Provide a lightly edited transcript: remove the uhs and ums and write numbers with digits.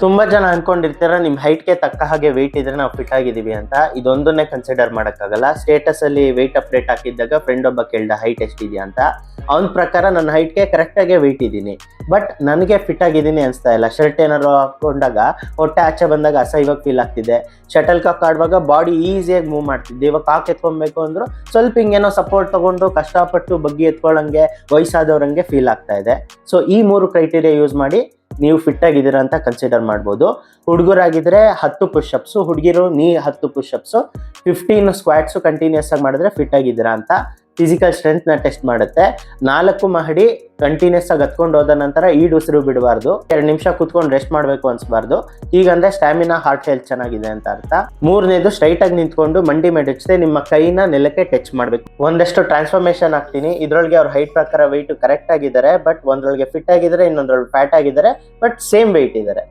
ತುಂಬಾ ಜನ ಅನ್ಕೊಂಡಿರ್ತೀರ ನಿಮ್ ಹೈಟ್ಗೆ ತಕ್ಕ ಹಾಗೆ ವೆಯ್ಟ್ ಇದ್ರೆ ನಾವು ಫಿಟ್ ಆಗಿದೀವಿ ಅಂತ. ಇದೊಂದನ್ನೇ ಕನ್ಸಿಡರ್ ಮಾಡಕ್ಕಾಗಲ್ಲ. ಸ್ಟೇಟಸ್ ಅಲ್ಲಿ ವೆಯ್ಟ್ ಅಪ್ಡೇಟ್ ಹಾಕಿದ್ದಾಗ ಫ್ರೆಂಡ್ ಒಬ್ಬ ಕೇಳ್ದ ಹೈಟ್ ಎಷ್ಟಿದ್ಯಾ ಅಂತ. ಅವನ ಪ್ರಕಾರ ನನ್ನ ಹೈಟ್ಗೆ ಕರೆಕ್ಟ್ ಆಗಿ ವೆಯ್ಟ್ ಇದ್ದೀನಿ, ಬಟ್ ನನಗೆ ಫಿಟ್ ಆಗಿದ್ದೀನಿ ಅನ್ಸ್ತಾ ಇಲ್ಲ. ಶರ್ಟ್ ಏನಾದ್ರು ಹಾಕೊಂಡಾಗ ಹೊಟ್ಟೆ ಆಚೆ ಬಂದಾಗ ಅಸಹ್ಯವಾಗಿ ಫೀಲ್ ಆಗ್ತಿದೆ. ಶಟಲ್ ಕಾಕ್ ಆಡುವಾಗ ಬಾಡಿ ಈಸಿಯಾಗಿ ಮೂವ್ ಮಾಡ್ತಿದ್ದೆ. ಇವಾಗ ಕಾಕ್ ಎತ್ಕೊಬೇಕು ಅಂದ್ರು ಸ್ವಲ್ಪ ಹಿಂಗೇನೋ ಸಪೋರ್ಟ್ ತಗೊಂಡು ಕಷ್ಟಪಟ್ಟು ಬಗ್ಗಿ ಎತ್ಕೊಳ್ಳಂಗೆ ವಯಸ್ಸಾದವ್ರಂಗೆ ಫೀಲ್ ಆಗ್ತಾ ಇದೆ. ಸೊ ಈ 3 ಕ್ರೈಟೀರಿಯಾ ಯೂಸ್ ಮಾಡಿ ನೀವು ಫಿಟ್ ಆಗಿದ್ದೀರಾ ಅಂತ ಕನ್ಸಿಡರ್ ಮಾಡ್ಬೋದು. ಹುಡುಗರಾಗಿದ್ರೆ 10 ಪುಷಪ್ಸು, ಹುಡುಗಿರು 10 ಪುಷಪ್ಸು, 15 ಸ್ಕ್ವಾಟ್ಸು ಕಂಟಿನ್ಯೂಸ್ ಆಗಿ ಮಾಡಿದ್ರೆ ಫಿಟ್ ಆಗಿದ್ದೀರಾ ಅಂತ ಫಿಸಿಕಲ್ ಸ್ಟ್ರೆಂತ್ ನ ಟೆಸ್ಟ್ ಮಾಡುತ್ತೆ. 4 ಮಹಡಿ ಕಂಟಿನ್ಯೂಸ್ ಆಗಿ ಹತ್ಕೊಂಡು ಹೋದ ನಂತರ ಉಸಿರು ಬಿಡಬಾರ್ದು. 2 ನಿಮಿಷ ಕುತ್ಕೊಂಡು ರೆಸ್ಟ್ ಮಾಡಬೇಕು ಅನ್ಸ್ಬಾರ್ದು. ಹೀಗಂದ್ರೆ ಸ್ಟ್ಯಾಮಿನಾ, ಹಾರ್ಟ್ ಹೆಲ್ತ್ ಚೆನ್ನಾಗಿದೆ ಅಂತ ಅರ್ಥ. 3ನೇದು ಸ್ಟ್ರೈಟ್ ಆಗಿ ನಿಂತ್ಕೊಂಡು ಮಂಡಿ ಮೆಡಚ್ತೆ ನಿಮ್ಮ ಕೈನ ನೆಲಕ್ಕೆ ಟಚ್ ಮಾಡಬೇಕು. ಒಂದಷ್ಟು ಟ್ರಾನ್ಸ್ಫಾರ್ಮೇಶನ್ ಆಗ್ತೀನಿ. ಇದ್ರೊಳಗೆ ಅವ್ರ ಹೈಟ್ ಪ್ರಕಾರ ವೆಯ್ಟ್ ಕರೆಕ್ಟ್ ಆಗಿದ್ದಾರೆ, ಬಟ್ ಒಂದ್ರೊಳಗೆ ಫಿಟ್ ಆಗಿದ್ದಾರೆ, ಇನ್ನೊಂದ್ರೊಳಗೆ ಫ್ಯಾಟ್ ಆಗಿದ್ದಾರೆ, ಬಟ್ ಸೇಮ್ ವೆಯ್ಟ್ ಇದ್ದಾರೆ.